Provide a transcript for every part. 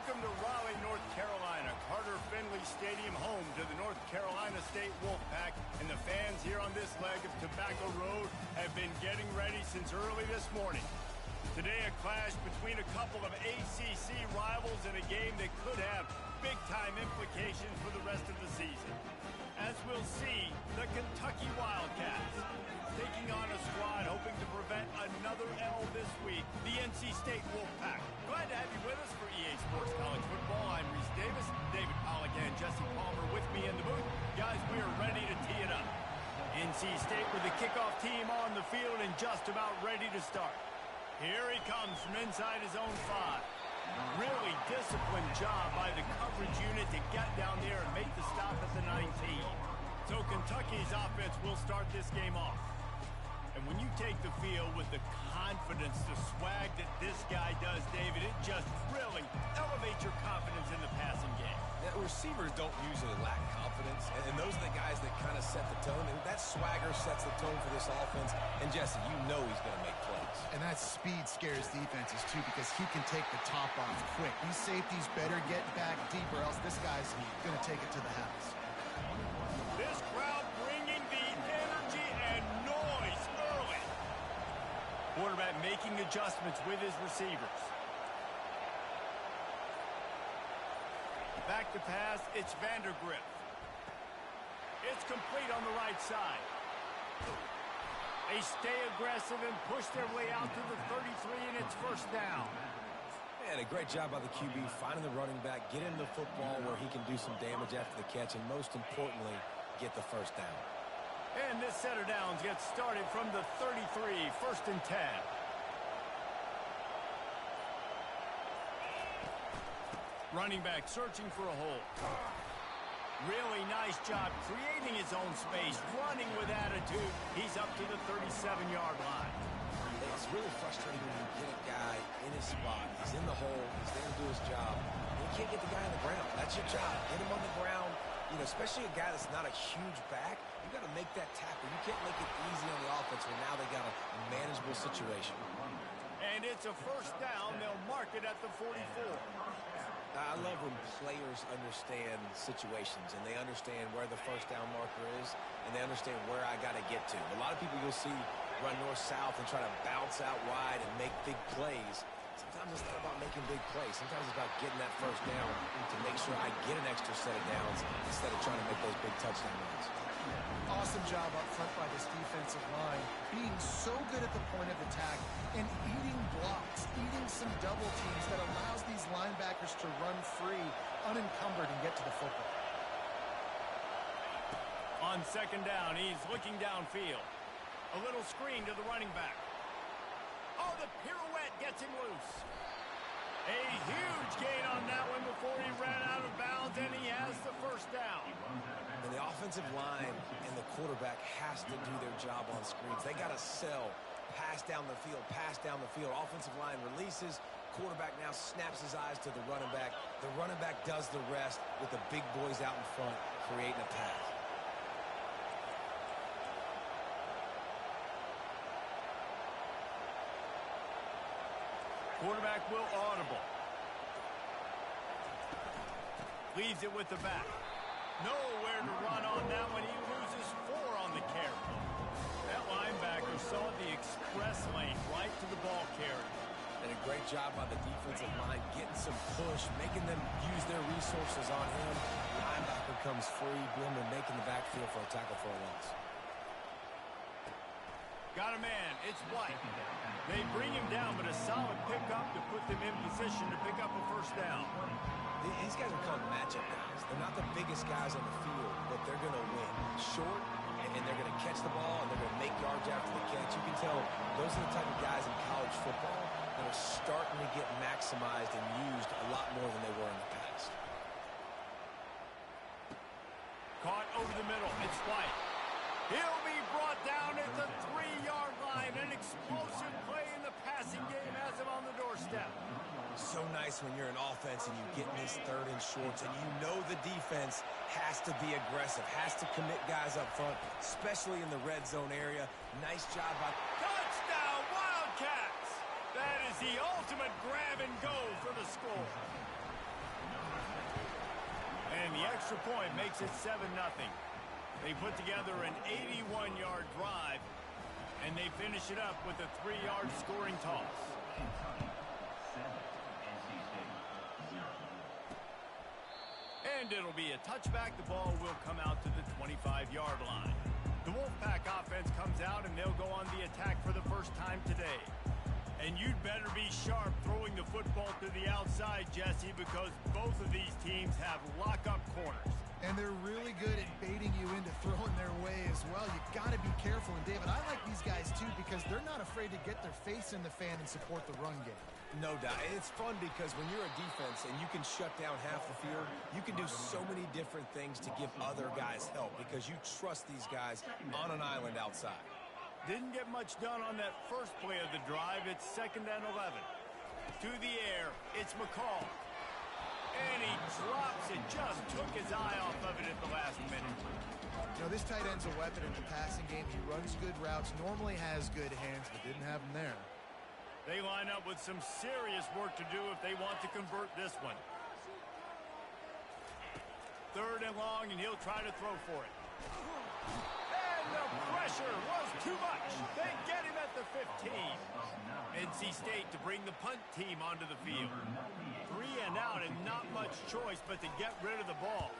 Welcome to Raleigh, North Carolina, Carter Finley Stadium, home to the North Carolina State Wolfpack, and the fans here on this leg of Tobacco Road have been getting ready since early this morning. Today, a clash between a couple of ACC rivals in a game that could have big-time implications for the rest of the season. As we'll see, the Kentucky Wildcats taking on a squad hoping to prevent another L this week, the NC State Wolfpack. Glad to have you with us for EA Sports College Football. I'm Reese Davis, David Pollack and Jesse Palmer with me in the booth. Guys, we are ready to tee it up. NC State with the kickoff team on the field and just about ready to start. Here he comes from inside his own 5. Really disciplined job by the coverage unit to get down there and make the stop at the 19. So Kentucky's offense will start this game off. And when you take the field with the confidence, the swag that this guy does, David, it just really elevates your confidence in the passing game. Yeah, receivers don't usually lack confidence, and those are the guys that kind of set the tone. And that swagger sets the tone for this offense. And Jesse, you know he's going to make plays. And that speed scares defenses, too, because he can take the top off quick. These safeties better get back deep, or else this guy's going to take it to the house. This crowd bringing the energy and noise early. Quarterback making adjustments with his receivers. Back to pass, it's Vandergrift. It's complete on the right side. They stay aggressive and push their way out to the 33, and it's first down. Man, a great job by the QB finding the running back, get him the football where he can do some damage after the catch, and most importantly, get the first down. And this set of downs gets started from the 33, first and 10. Running back searching for a hole. Really nice job creating his own space, running with attitude. He's up to the 37-yard line. It's really frustrating when you get a guy in his spot. He's in the hole. He's there to do his job. And you can't get the guy on the ground. That's your job. Get him on the ground. You know, especially a guy that's not a huge back. You got to make that tackle. You can't make it easy on the offense when now they got a manageable situation. And it's a first down. They'll mark it at the 44. I love when players understand situations and they understand where the first down marker is and they understand where I got to get to. A lot of people you'll see run north-south and try to bounce out wide and make big plays. Sometimes it's not about making big plays. Sometimes it's about getting that first down to make sure I get an extra set of downs instead of trying to make those big touchdown runs. Awesome job up front by this defensive line, being so good at the point of attack and eating blocks, eating some double teams that allows these linebackers to run free, unencumbered, and get to the football. On second down, he's looking downfield. A little screen to the running back. Oh, the pirouette gets him loose. A huge gain on that one before he ran out of bounds, and he has the first down. And the offensive line and the quarterback has to do their job on screens. They got to sell, pass down the field, pass down the field. Offensive line releases. Quarterback now snaps his eyes to the running back. The running back does the rest with the big boys out in front, creating a pass. Quarterback will audible. Leaves it with the back. Nowhere to run on that one. He loses 4 on the carry. That linebacker saw the express lane right to the ball carrier. And a great job by the defensive line, getting some push, making them use their resources on him. Linebacker comes free, Bloomer making the backfield for a tackle for a loss. Got a man, it's White. They bring him down, but a solid pickup to put them in position to pick up a first down. These guys are called matchup guys. They're not the biggest guys on the field, but they're going to win. Short, and they're going to catch the ball, and they're going to make yards after the catch. You can tell those are the type of guys in college football that are starting to get maximized and used a lot more than they were in the past. Caught over the middle, it's White. He'll be brought down at the 3-yard line. An explosive play in the passing game has him on the doorstep. So nice when you're an offense and you get in these third and shorts and you know the defense has to be aggressive, has to commit guys up front, especially in the red zone area. Nice job by... Touchdown, Wildcats! That is the ultimate grab and go for the score. And the extra point makes it 7-0. They put together an 81-yard drive, and they finish it up with a 3-yard scoring toss. And it'll be a touchback. The ball will come out to the 25-yard line. The Wolfpack offense comes out, and they'll go on the attack for the first time today. And you'd better be sharp throwing the football to the outside, Jesse, because both of these teams have lock-up corners. And they're really good at baiting you into throwing their way as well. You got to be careful. And, David, I like these guys, too, because they're not afraid to get their face in the fan and support the run game. No doubt. It's fun because when you're a defense and you can shut down half the field, you can do so many different things to give other guys help because you trust these guys on an island outside. Didn't get much done on that first play of the drive. It's 2nd and 11. To the air, it's McCall. And he drops it. Just took his eye off of it at the last minute. You know, this tight end's a weapon in the passing game. He runs good routes, normally has good hands, but didn't have them there. They line up with some serious work to do if they want to convert this one. 3rd and long, and he'll try to throw for it. And the pressure was too much. They get him at the 15. NC State to bring the punt team onto the field. 3 and out, and not much choice but to get rid of the ball.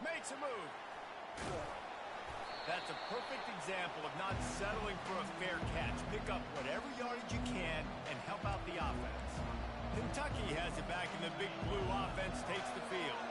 Makes a move. That's a perfect example of not settling for a fair catch. Pick up whatever yardage you can and help out the offense. Kentucky has it back, and the Big Blue offense takes the field.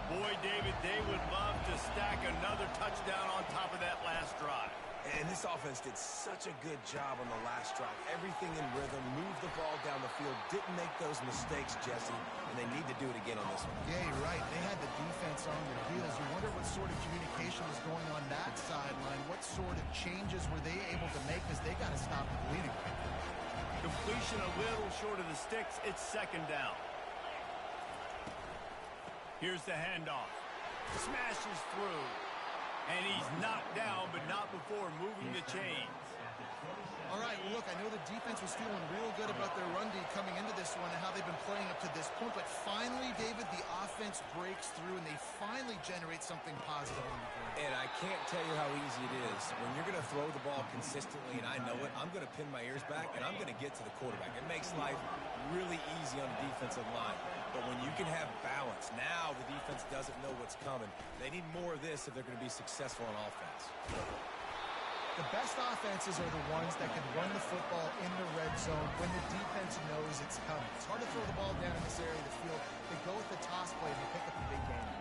Boy, David, they would love to stack another touchdown on top of that last drive. And this offense did such a good job on the last drive. Everything in rhythm, moved the ball down the field, didn't make those mistakes, Jesse, and they need to do it again on this one. Yeah, you're right. They had the defense on their heels. You wonder what sort of communication was going on that sideline. What sort of changes were they able to make because they got to stop the bleeding right now. Completion a little short of the sticks. It's 2nd down. Here's the handoff. Smashes through. And he's knocked down, but not before moving the chains. All right, well, look, I know the defense was feeling real good about their run D coming into this one and how they've been playing up to this point. But finally, David, the offense breaks through, and they finally generate something positive on the board. And I can't tell you how easy it is. When you're going to throw the ball consistently, and I know it, I'm going to pin my ears back, and I'm going to get to the quarterback. It makes life really easy on the defensive line. But when you can have balance, now the defense doesn't know what's coming. They need more of this if they're going to be successful on offense. The best offenses are the ones that can run the football in the red zone when the defense knows it's coming. It's hard to throw the ball down in this area of the field. They go with the toss play and they pick up the big game.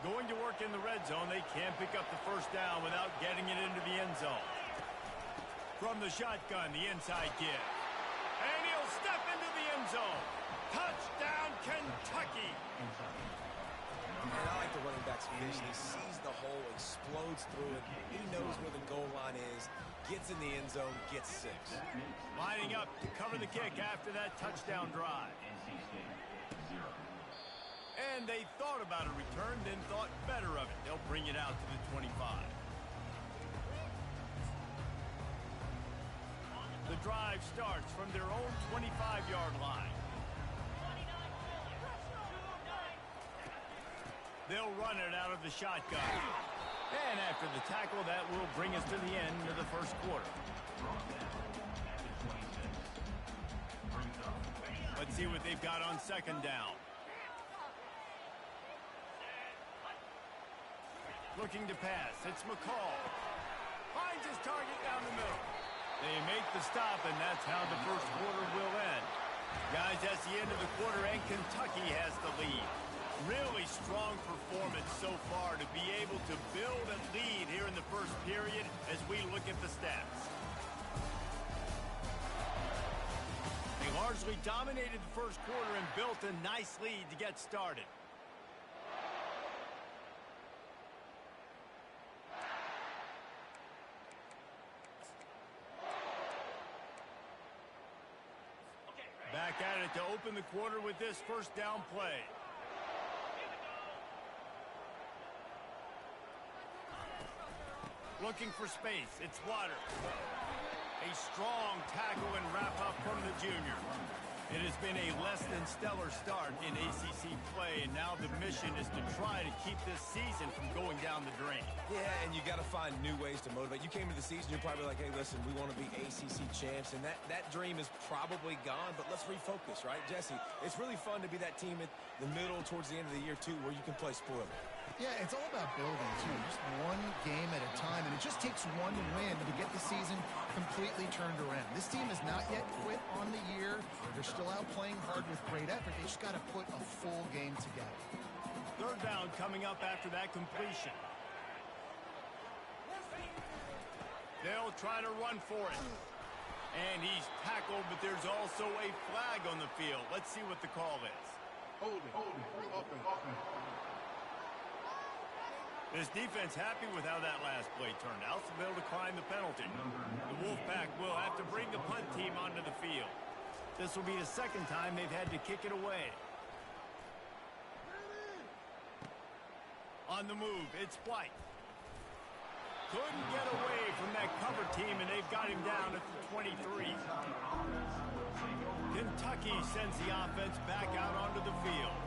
Going to work in the red zone, they can't pick up the first down without getting it into the end zone. From the shotgun, the inside give. And he'll step into the end zone. Touchdown, Kentucky! And I like the running back's vision. He sees the hole, explodes through it. He knows where the goal line is, gets in the end zone, gets 6. Lining up to cover the kick after that touchdown drive. And they thought about a return, then thought better of it. They'll bring it out to the 25. The drive starts from their own 25-yard line. They'll run it out of the shotgun. And after the tackle, that will bring us to the end of the first quarter. Let's see what they've got on 2nd down. Looking to pass. It's McCall. Finds his target down the middle. They make the stop, and that's how the first quarter will end. Guys, that's the end of the quarter, and Kentucky has the lead. Really strong performance so far to be able to build a lead here in the first period as we look at the stats. They largely dominated the first quarter and built a nice lead to get started. Back at it to open the quarter with this first down play. Looking for space. It's Water. A strong tackle and wrap-up from the junior. It has been a less than stellar start in ACC play, and now the mission is to try to keep this season from going down the drain. Yeah, and you got to find new ways to motivate. You came into the season, you're probably like, hey, listen, we want to be ACC champs, and that dream is probably gone, but let's refocus, right, Jesse? It's really fun to be that team at the middle towards the end of the year, too, where you can play spoiler. Yeah, it's all about building, too. Just one game at a time, and it just takes one win to get the season completely turned around. This team has not yet quit on the year. They're still out playing hard with great effort. They just got to put a full game together. Third down coming up after that completion. They'll try to run for it. And he's tackled, but there's also a flag on the field. Let's see what the call is. Hold it. This defense happy with how that last play turned out, so they'll decline the penalty. The Wolfpack will have to bring the punt team onto the field. This will be the second time they've had to kick it away. On the move, it's White. Couldn't get away from that cover team, and they've got him down at the 23. Kentucky sends the offense back out onto the field.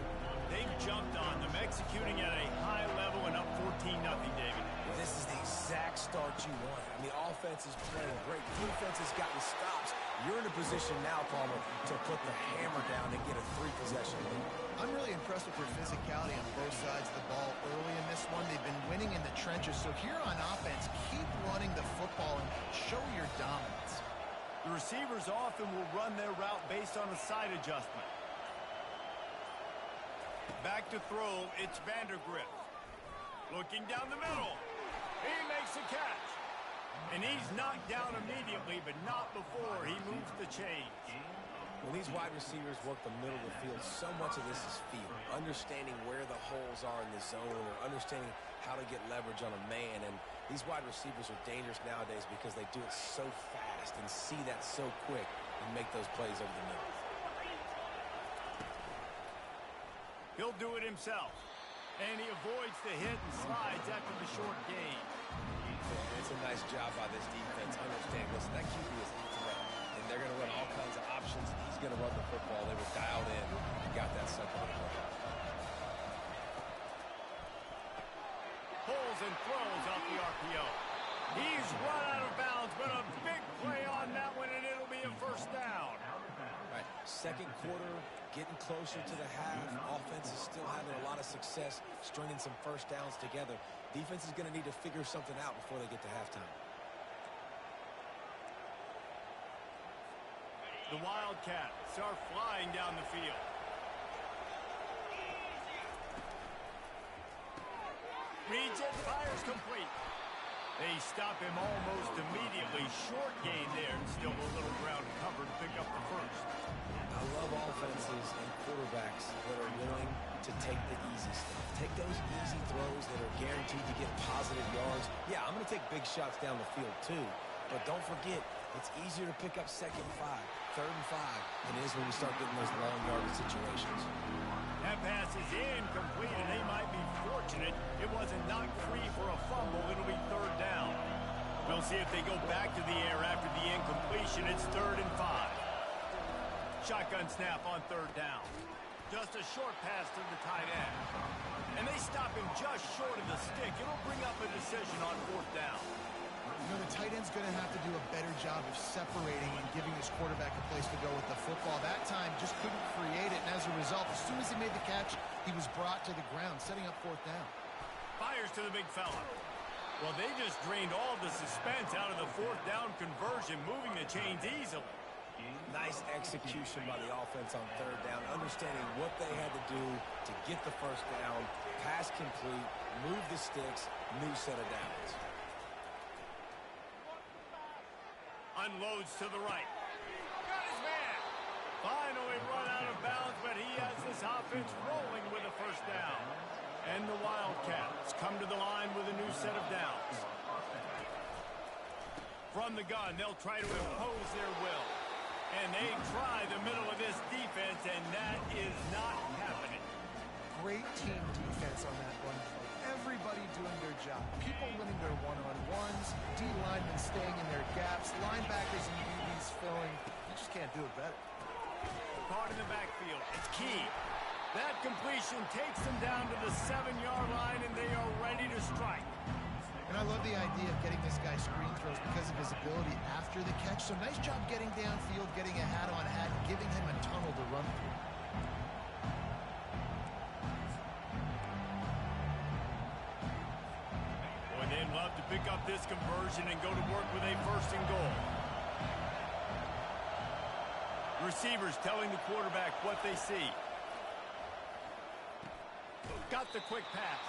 They've jumped on them, executing at a high level and up 14-0, David. This is the exact start you want. I mean, offense is playing great. Defense has gotten stops. You're in a position now, Palmer, to put the hammer down and get a 3-possession lead. I'm really impressed with their physicality on both sides of the ball early in this one. They've been winning in the trenches. So here on offense, keep running the football and show your dominance. The receivers often will run their route based on a side adjustment. Back to throw, it's Vandergrift. Looking down the middle. He makes a catch. And he's knocked down immediately, but not before he moves the chains. When these wide receivers work the middle of the field, so much of this is feel. Understanding where the holes are in the zone or understanding how to get leverage on a man. And these wide receivers are dangerous nowadays because they do it so fast and see that so quick and make those plays over the middle. He'll do it himself. And he avoids the hit and slides after the short gain. It's a nice job by this defense. Understand, listen, that QB is a threat. And they're going to run all kinds of options. He's going to run the football. They were dialed in and got that second one. Pulls and throws off the RPO. He's run out of bounds, but a big play on that one, and it'll be a first down. Right, second quarter, getting closer to the half. Offense is still having a lot of success stringing some first downs together. Defense is going to need to figure something out before they get to halftime. The Wildcats are flying down the field. Reads it, fires complete. They stop him almost immediately. Short gain there. Still a little ground covered to pick up the first. I love offenses and quarterbacks that are willing to take the easy stuff. Take those easy throws that are guaranteed to get positive yards. Yeah, I'm going to take big shots down the field too. But don't forget, it's easier to pick up 2nd and 5, 3rd and 5 than it is when you start getting those long yardage situations. That pass is incomplete, and they might be fortunate it wasn't knocked free for a fumble. It'll be 3rd down. We'll see if they go back to the air after the incompletion. It's 3rd and 5. Shotgun snap on 3rd down. Just a short pass to the tight end. And they stop him just short of the stick. It'll bring up a decision on 4th down. You know, the tight end's going to have to do a better job of separating and giving his quarterback a place to go with the football. That time just couldn't create it, and as a result, as soon as he made the catch, he was brought to the ground, setting up 4th down. Fires to the big fella. Well, they just drained all the suspense out of the 4th down conversion, moving the chains easily. Nice execution by the offense on 3rd down, understanding what they had to do to get the first down, pass complete, move the sticks, new set of downs. Unloads to the right. Got his man. Finally run out of bounds, but he has this offense rolling with a first down. And the Wildcats come to the line with a new set of downs. From the gun, they'll try to impose their will. And they try the middle of this defense, and that is not happening. Great team defense on that run play. everybody doing their job. People winning their one-on-ones, D linemen staying in their gaps, linebackers and DBs filling. You just can't do it better. Caught in the backfield. It's key. That completion takes them down to the 7-yard line, and they are ready to strike. And I love the idea of getting this guy screen throws because of his ability after the catch. So nice job getting downfield, getting a hat-on-hat, and giving him a tunnel to run through. Boy, they'd love to pick up this conversion and go to work with a 1st and goal. Receivers telling the quarterback what they see. Got the quick pass.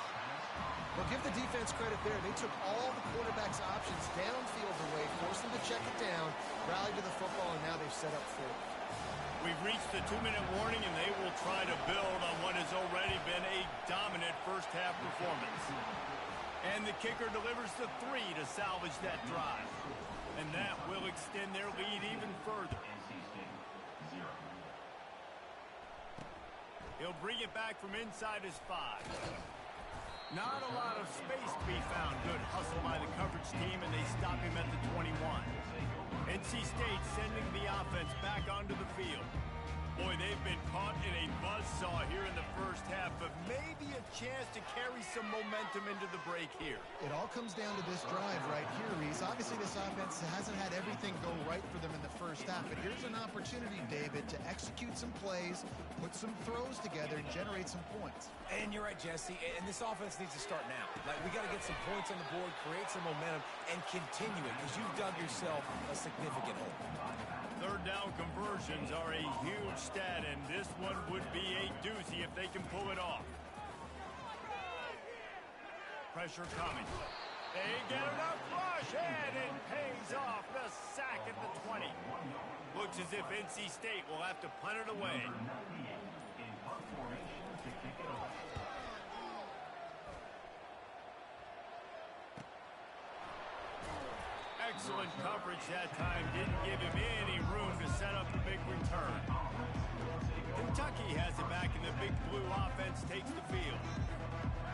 Well, give the defense credit there. They took all the quarterback's options downfield away, forced them to check it down, rallied to the football, and now they've set up 4. We've reached the 2-minute warning, and they will try to build on what has already been a dominant first-half performance. And the kicker delivers the 3 to salvage that drive. And that will extend their lead even further. He'll bring it back from inside his 5. Not a lot of space to be found. Good hustle by the coverage team, and they stop him at the 21. NC State sending the offense back onto the field. Boy, they've been caught in a buzzsaw here in the first half, but maybe a chance to carry some momentum into the break here. It all comes down to this drive right here, Reese. Obviously, this offense hasn't had everything go right for them in the first half, but here's an opportunity, David, to execute some plays, put some throws together, and generate some points. And you're right, Jesse, and this offense needs to start now. Like, we got to get some points on the board, create some momentum, and continue it, because you've dug yourself a significant hole. 3rd down conversions are a huge stat, and this one would be a doozy if they can pull it off. Pressure coming. They get enough rush, and it pays off. The sack at the 20. Looks as if NC State will have to punt it away. Excellent coverage that time. Didn't give him any room to set up the big return. Kentucky has it back, and the Big Blue offense takes the field.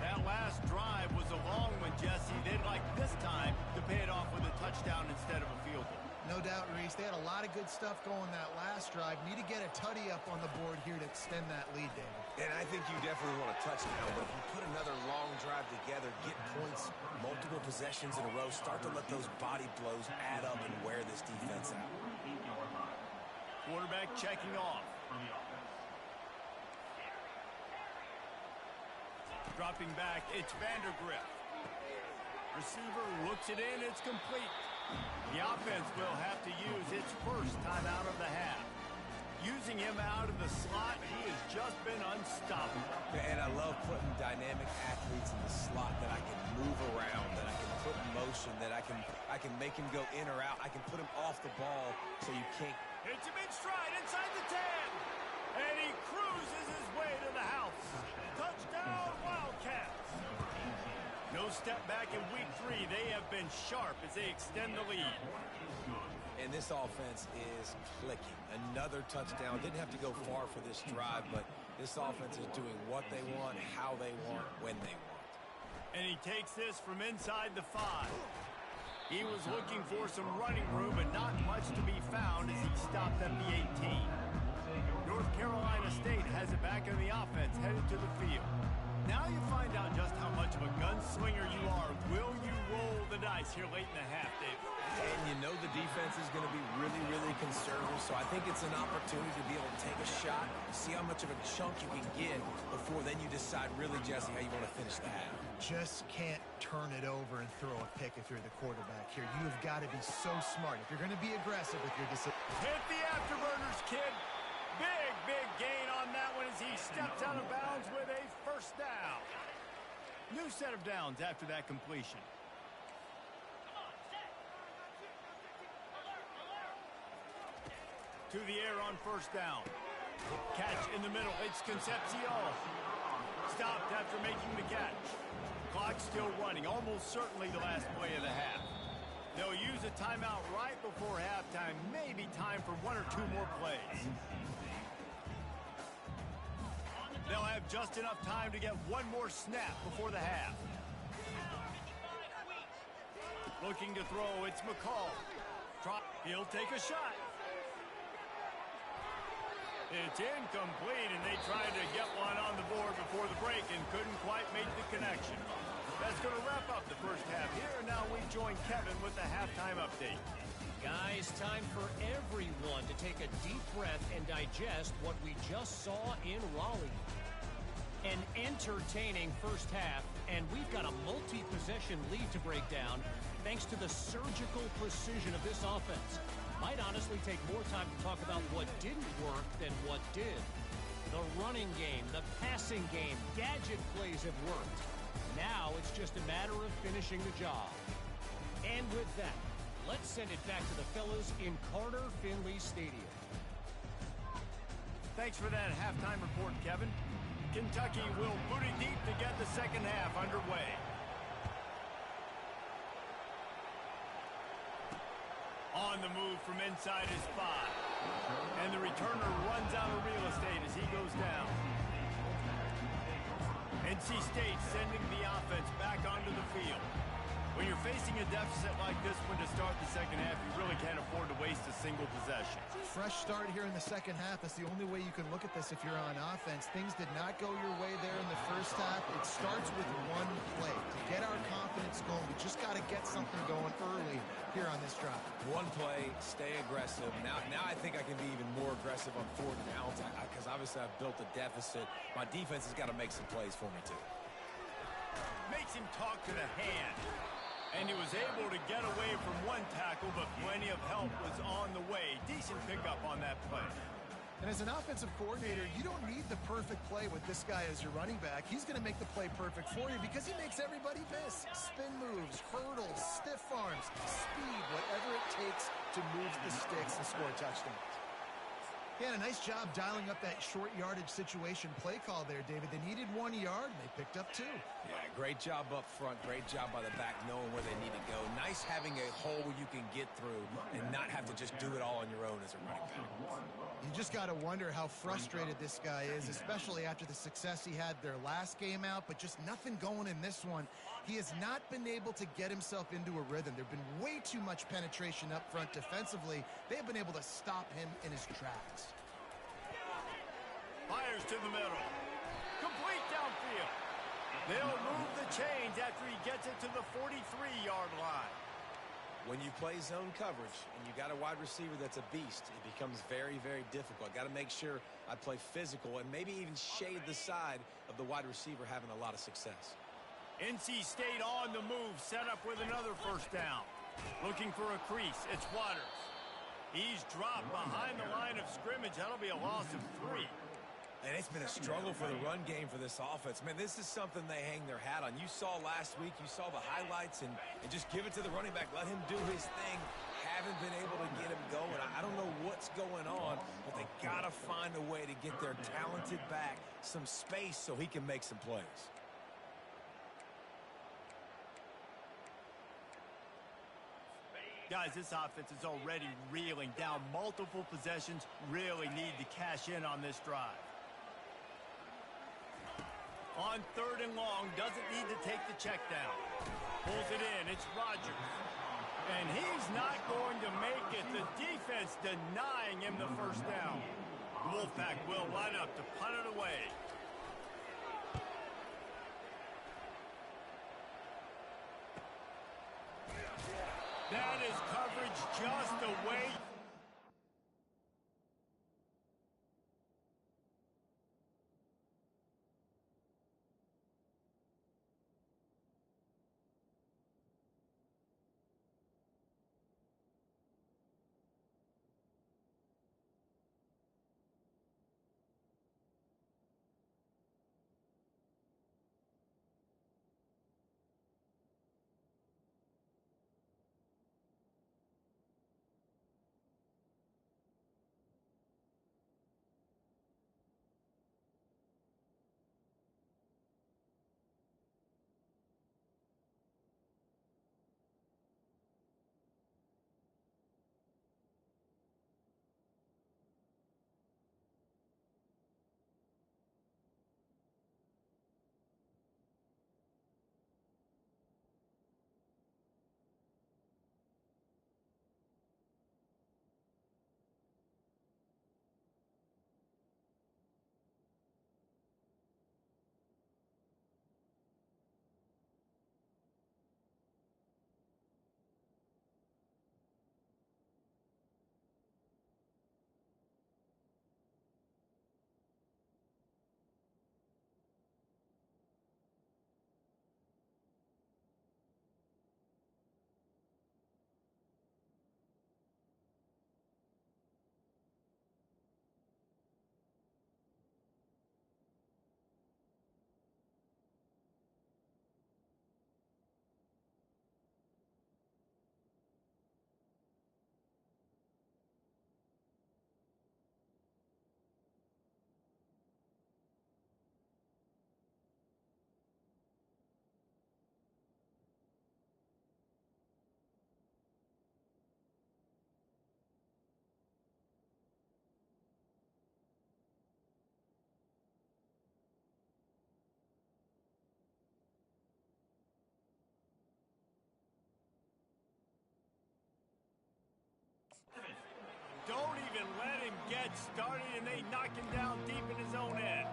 That last drive was a long one, Jesse. They'd like this time to pay it off with a touchdown instead of a field goal. No doubt, Reese. They had a lot of good stuff going that last drive. Need to get a tutty up on the board here to extend that lead, David. And I think you definitely want a touchdown, but if you put another long drive together, get points, multiple possessions in a row, start to let those body blows add up and wear this defense out. Quarterback checking off. Dropping back, it's Vandergrift. Receiver looks it in, it's complete. The offense will have to use its first time out of the half. Using him out of the slot, he has just been unstoppable. And I love putting dynamic athletes in the slot that I can move around, that I can put in motion, that I can make him go in or out. I can put him off the ball so you can't. Hits him in stride inside the 10. And he cruises his way to the house. Touchdown, Wildcats. No step back in week 3. They have been sharp as they extend the lead. And this offense is clicking. Another touchdown. Didn't have to go far for this drive, but this offense is doing what they want, how they want, when they want. And he takes this from inside the 5. He was looking for some running room, but not much to be found as he stopped at the 18. North Carolina State has it back in the offense, headed to the field. Now you find out just how much of a gunslinger you are. Will you roll the dice here late in the half, David? And you know the defense is going to be really, really conservative, so I think it's an opportunity to be able to take a shot, see how much of a chunk you can get before then you decide really, Jesse, how you want to finish the half. Just can't turn it over and throw a pick if you're the quarterback here. You've got to be so smart. If you're going to be aggressive with your decision. Hit the afterburners, kid. Big gain on that one as he steps out of bounds with a first down. New set of downs after that completion. To the air on first down. Catch in the middle. It's Concepcion. Stopped after making the catch. Clock still running. Almost certainly the last play of the half. They'll use a timeout right before halftime. Maybe time for 1 or 2 more plays. They'll have just enough time to get one more snap before the half. Looking to throw, it's McCall. He'll take a shot. It's incomplete, and they tried to get one on the board before the break and couldn't quite make the connection. That's going to wrap up the first half here, and now we join Kevin with the halftime update. Guys, time for everyone to take a deep breath and digest what we just saw in Raleigh. An entertaining first half, and we've got a multi-possession lead to break down thanks to the surgical precision of this offense. Might honestly take more time to talk about what didn't work than what did. The running game, the passing game, gadget plays have worked. Now it's just a matter of finishing the job. And with that, let's send it back to the fellas in Carter Finley Stadium. Thanks for that halftime report, Kevin. Kentucky will boot it deep to get the second half underway. On the move from inside his 5. And the returner runs out of real estate as he goes down. NC State sending the offense back onto the field. When you're facing a deficit like this one to start the second half, you really can't afford to waste a single possession. Fresh start here in the second half. That's the only way you can look at this if you're on offense. Things did not go your way there in the first half. It starts with one play. To get our confidence going, we just got to get something going early here on this drive. One play, stay aggressive. Now I think I can be even more aggressive on 4th downs because obviously I've built a deficit. My defense has got to make some plays for me too. Makes him talk to the hand. And he was able to get away from one tackle, but plenty of help was on the way. Decent pickup on that play. And as an offensive coordinator, you don't need the perfect play with this guy as your running back. He's going to make the play perfect for you because he makes everybody miss. Spin moves, hurdles, stiff arms, speed, whatever it takes to move the sticks and score touchdowns. He had a nice job dialing up that short yardage situation play call there, David. They needed 1 yard, and they picked up 2. Yeah, great job up front. Great job by the back knowing where they need to go. Nice having a hole you can get through and not have to just do it all on your own as a running back. You just got to wonder how frustrated this guy is, especially after the success he had their last game out, but just nothing going in this one. He has not been able to get himself into a rhythm. There have been way too much penetration up front defensively. They have been able to stop him in his tracks. Fires to the middle. Complete downfield. They'll move the chains after he gets it to the 43-yard line. When you play zone coverage and you got a wide receiver that's a beast, it becomes very, very difficult. Got to make sure I play physical and maybe even shade the side of the wide receiver having a lot of success. NC State on the move, set up with another first down. Looking for a crease, it's Waters. He's dropped behind the line of scrimmage. That'll be a loss of 3. And it's been a struggle for the run game for this offense. Man, this is something they hang their hat on. You saw last week, you saw the highlights, and just give it to the running back. Let him do his thing. Haven't been able to get him going. I don't know what's going on, but they got to find a way to get their talented back some space so he can make some plays. Guys, this offense is already reeling down multiple possessions. Really need to cash in on this drive. On 3rd and long, doesn't need to take the check down. Pulls it in, it's Rodgers. And he's not going to make it. The defense denying him the first down. Wolfpack will line up to punt it away. That is coverage just away. don't even let him get started, and they knock him down deep in his own end.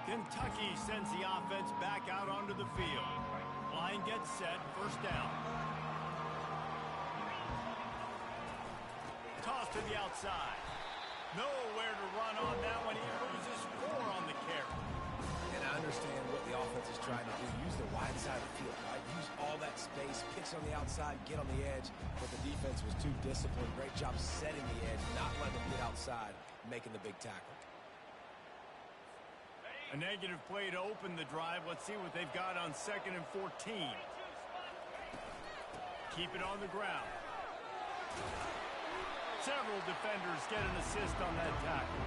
Kentucky sends the offense back out onto the field. Line gets set, first down. Toss to the outside. Nowhere to run on that one. He loses 4 on the carry. And I understand what the offense is trying to do. Use the wide side of the field, right? Use all that space, pitch on the outside, get on the edge. But the defense was too disciplined. Great job setting the edge, not letting them get outside, making the big tackle. A negative play to open the drive. Let's see what they've got on 2nd and 14. Keep it on the ground. Several defenders get an assist on that tackle.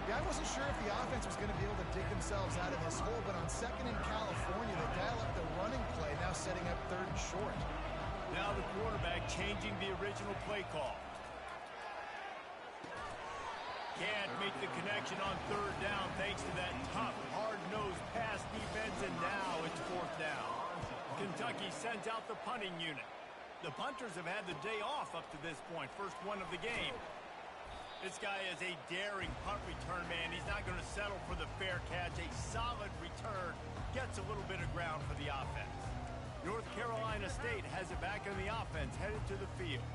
Yeah, I wasn't sure if the offense was going to be able to dig themselves out of this hole, but on 2nd in California, they dial up the running play, now setting up 3rd and short. Now the quarterback changing the original play call. Can't make the connection on 3rd down thanks to that tough, hard-nosed pass defense, and now it's 4th down. Kentucky sends out the punting unit. The punters have had the day off up to this point, first one of the game. This guy is a daring punt return man. He's not going to settle for the fair catch. A solid return gets a little bit of ground for the offense. North Carolina State has it back on the offense, headed to the field.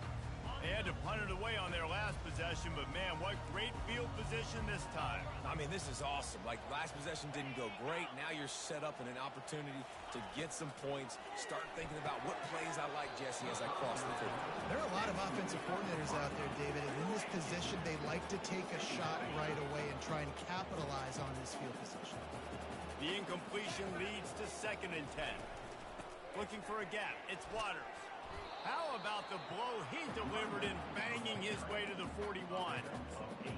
They had to punt it away on their last possession, but man, what great field position this time. I mean, this is awesome. Like, last possession didn't go great. Now you're set up in an opportunity to get some points. Start thinking about what plays I like, Jesse, as I cross the field. There are a lot of offensive coordinators out there, David, and in this position, they like to take a shot right away and try and capitalize on this field position. The incompletion leads to 2nd and 10. Looking for a gap. It's Waters. How about the blow he delivered in banging his way to the 41?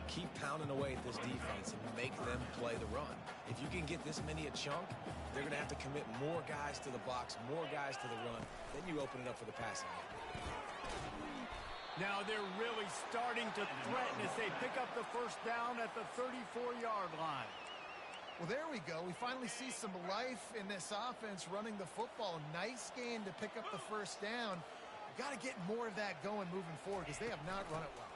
Keep pounding away at this defense and make them play the run. If you can get this many a chunk, they're going to have to commit more guys to the box, more guys to the run. Then you open it up for the passing game. Now they're really starting to threaten as they pick up the first down at the 34-yard line. Well, there we go. We finally see some life in this offense running the football. Nice game to pick up the first down. Got to get more of that going moving forward because they have not run it well.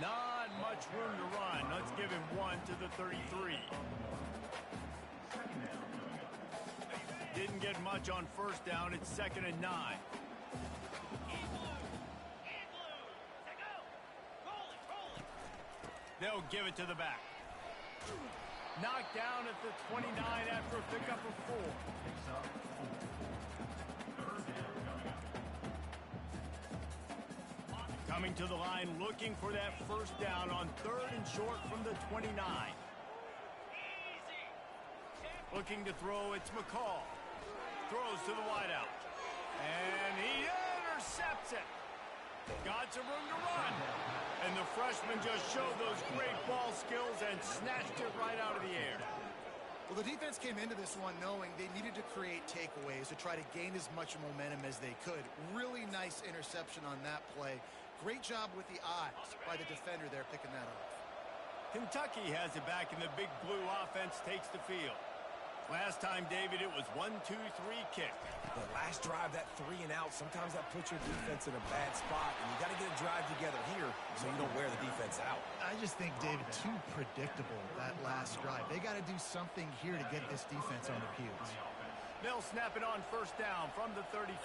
Not much room to run. Let's give him 1 to the 33. Didn't get much on first down. It's 2nd and 9. They'll give it to the back. Knocked down at the 29 after a pickup of 4. Coming to the line, looking for that first down on 3rd and short from the 29. Looking to throw, it's McCall. Throws to the wideout. And he intercepts it. Got some room to run. And the freshman just showed those great ball skills and snatched it right out of the air. Well, the defense came into this one knowing they needed to create takeaways to try to gain as much momentum as they could. Really nice interception on that play. Great job with the eyes by the defender there picking that off. Kentucky has it back, and the big blue offense takes the field. Last time, David, it was 1-2-3 kick. The last drive, that 3 and out, sometimes that puts your defense in a bad spot, and you got to get a drive together here so you don't wear the defense out. I just think, David, too predictable, that last drive. They got to do something here to get this defense on their heels. They'll snap it on first down from the 35.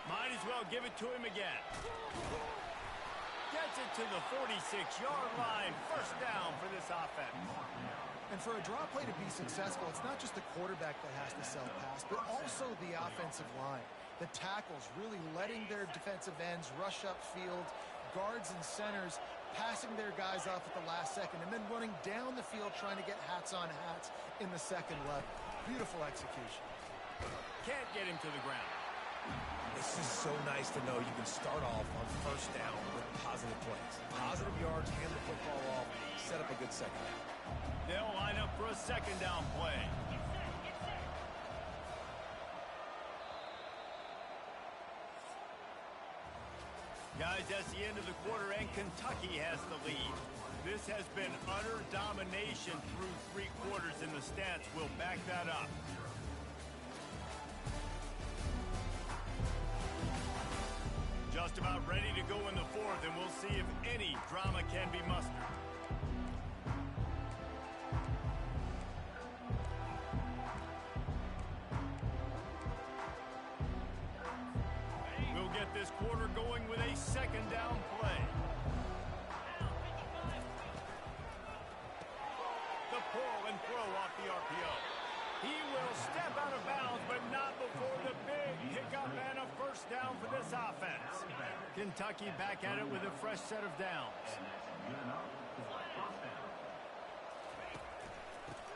Might as well give it to him again. Gets it to the 46-yard line. First down for this offense. And for a draw play to be successful, it's not just the quarterback that has to sell pass, but also the offensive line. The tackles really letting their defensive ends rush upfield, guards and centers passing their guys off at the last second, and then running down the field trying to get hats on hats in the second level. Beautiful execution. Can't get him to the ground. It's just so nice to know you can start off on first down with positive plays. Positive yards, hand the football off, set up a good second down. They'll line up for a second down play. Guys, that's the end of the quarter, and Kentucky has the lead. This has been utter domination through 3 quarters, and the stats will back that up. Just about ready to go in the fourth, and we'll see if any drama can be mustered. We'll get this quarter going with a second down play. The pull and throw off the RPO. He will step out of bounds, but not before the big hiccup and a first down for this offense. Kentucky back at it with a fresh set of downs.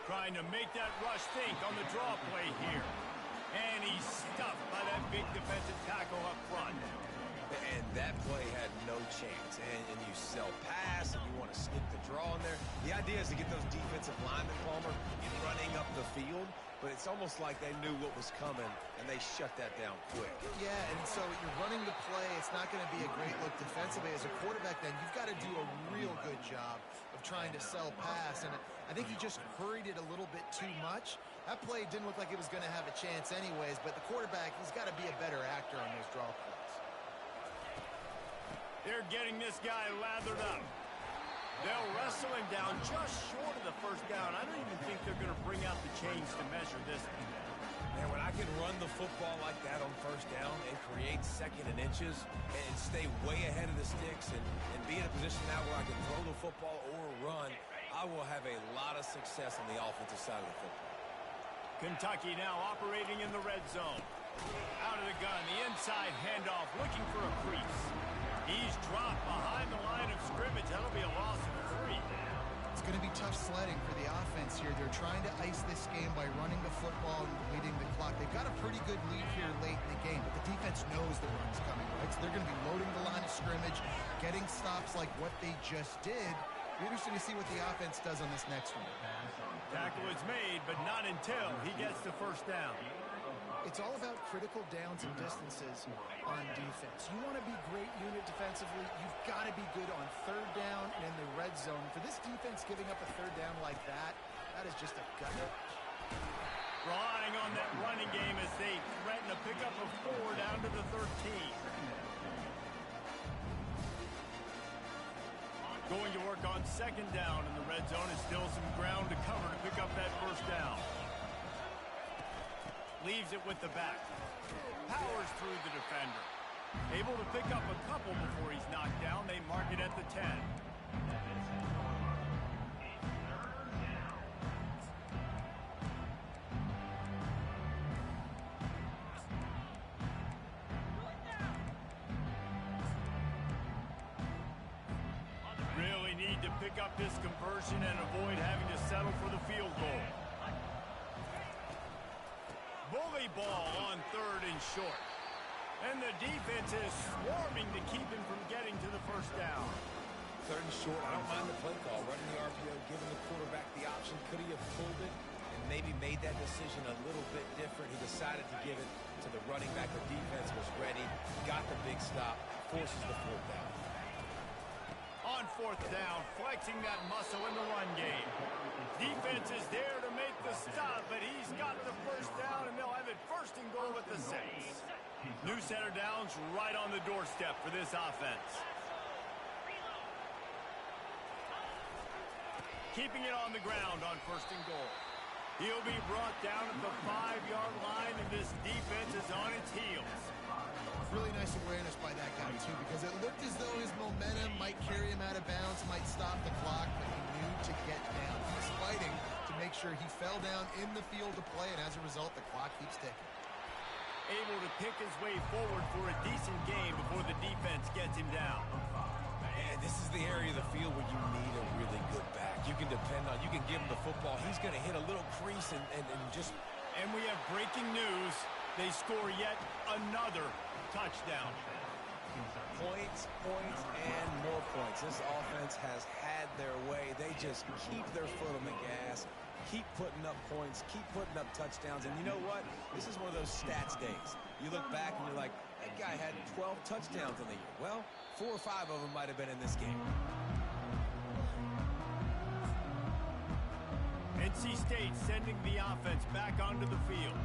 Trying to make that rush think on the draw play here. And he's stuffed by that big defensive tackle up front. And that play had no chance. And you sell pass, and you want to sneak the draw in there. The idea is to get those defensive linemen, Palmer, running up the field. But it's almost like they knew what was coming, and they shut that down quick. Yeah, and so you're running the play. It's not going to be a great look defensively. As a quarterback, then, you've got to do a real good job of trying to sell pass. And I think he just hurried it a little bit too much. That play didn't look like it was going to have a chance anyways, but the quarterback, he's got to be a better actor on those draw plays. They're getting this guy lathered up. They'll wrestle him down just short of the first down. I don't even think they're going to bring out the chains to measure this. And when I can run the football like that on first down and create second and inches and stay way ahead of the sticks and be in a position now where I can throw the football or run, I will have a lot of success on the offensive side of the football. Kentucky now operating in the red zone. Out of the gun, the inside handoff, looking for a crease. He's dropped behind the line of scrimmage. That'll be a loss of 3. It's going to be tough sledding for the offense here. They're trying to ice this game by running the football and leading the clock. They've got a pretty good lead here late in the game, but the defense knows the run's coming, right? So they're going to be loading the line of scrimmage, getting stops like what they just did. Be interesting to see what the offense does on this next one. Tackle is made, but not until he gets the first down. It's all about critical downs and distances on defense. You want to be great unit defensively, you've got to be good on third down and in the red zone. For this defense giving up a third down like that, that is just a gut wrench. Relying on that running game as they threaten a pickup of 4 down to the 13. Going to work on second down in the red zone is still some ground to cover to pick up that first down. Leaves it with the back. Powers through the defender. Able to pick up a couple before he's knocked down. They mark it at the 10. Really need to pick up this conversion and avoid having to settle for the field goal. Bully ball on third and short. And the defense is swarming to keep him from getting to the first down. Third and short, I don't mind the play call. Running the RPO, giving the quarterback the option. Could he have pulled it and maybe made that decision a little bit different? He decided to give it to the running back. The defense was ready. Got the big stop. Forces the fourth down. On fourth down, flexing that muscle in the run game. Defense is there to make the stop, but he's got the first down, and they'll have it first and goal at the 6. New set of downs right on the doorstep for this offense. Keeping it on the ground on first and goal. He'll be brought down at the 5-yard line, and this defense is on its heels. Really nice awareness by that guy, too, because it looked as though his momentum might carry him out of bounds, might stop the clock, but he knew to get down. He's fighting to make sure he fell down in the field to play, and as a result, the clock keeps ticking. Able to pick his way forward for a decent game before the defense gets him down. And this is the area of the field where you need a really good back. You can depend on, you can give him the football. He's going to hit a little crease and just... And we have breaking news. They score yet another touchdown. Points, and more points. This offense has had their way. They just keep their foot on the gas, keep putting up points, keep putting up touchdowns. And you know what? This is one of those stats days. You look back and you're like, that guy had 12 touchdowns in the year. Well, 4 or 5 of them might have been in this game. NC State sending the offense back onto the field.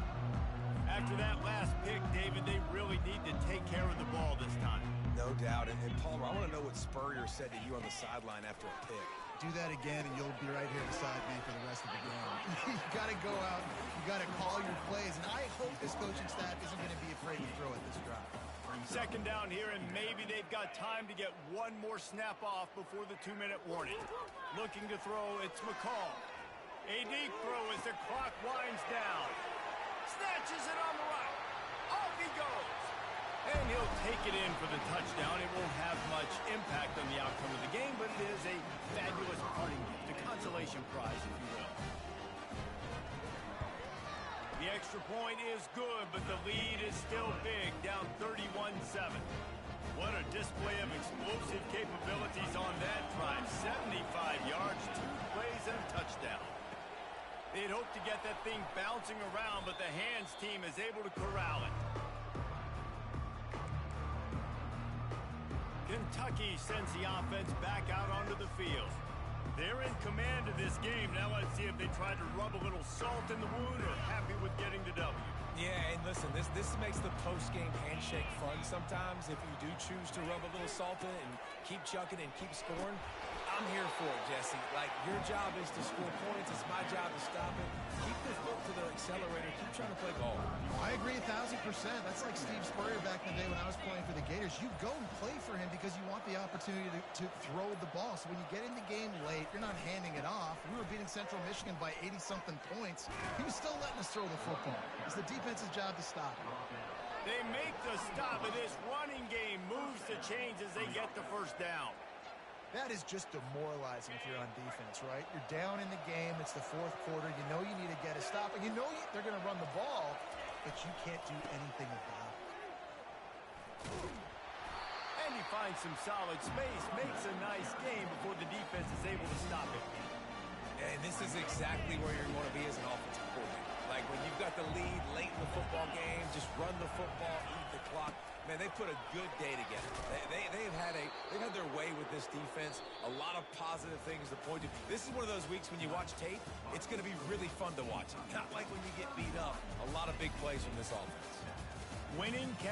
After that last pick, David, they really need to take care of the ball this time. No doubt. And Palmer, I want to know what Spurrier said to you on the sideline after a pick. Do that again, and you'll be right here beside me for the rest of the game. You got to go out. You got to call your plays. And I hope this coaching staff isn't going to be afraid to throw at this drive. Second down here, and maybe they've got time to get one more snap off before the 2-minute warning. Looking to throw, it's McCall. A deep throw as the clock winds down. Snatches it on the right. Off he goes. And he'll take it in for the touchdown. It won't have much impact on the outcome of the game, but it is a fabulous parting gift, a consolation prize, if you will. The extra point is good, but the lead is still big, down 31-7. What a display of explosive capabilities on that drive. 75 yards, 2 plays, and a touchdown. They'd hoped to get that thing bouncing around, but the hands team is able to corral it. Kentucky sends the offense back out onto the field. They're in command of this game. Now let's see if they try to rub a little salt in the wound or happy with getting the W. Yeah, and listen, this makes the post-game handshake fun sometimes if you do choose to rub a little salt in it and keep chucking and keep scoring. I'm here for it, Jesse. Like, your job is to score points. It's my job to stop it. Keep the foot to the accelerator. Keep trying to play ball. I agree 1,000%. That's like Steve Spurrier back in the day when I was playing for the Gators. You go and play for him because you want the opportunity to throw the ball. So when you get in the game late, you're not handing it off. We were beating Central Michigan by 80-something points. He was still letting us throw the football. It's the defense's job to stop it. They make the stop, and this running game moves the chains as they get the first down. That is just demoralizing if you're on defense, right? You're down in the game. It's the fourth quarter. You know you need to get a stop, and you know they're going to run the ball, but you can't do anything about it. And he finds some solid space, makes a nice game before the defense is able to stop it. And this is exactly where you want to be as an offensive coordinator. Like, when you've got the lead late in the football game, just run the football, eat the clock. Man, they put a good day together. They've had their way with this defense. A lot of positive things to point to. This is one of those weeks when you watch tape, it's going to be really fun to watch. Not like when you get beat up. A lot of big plays from this offense. Winning can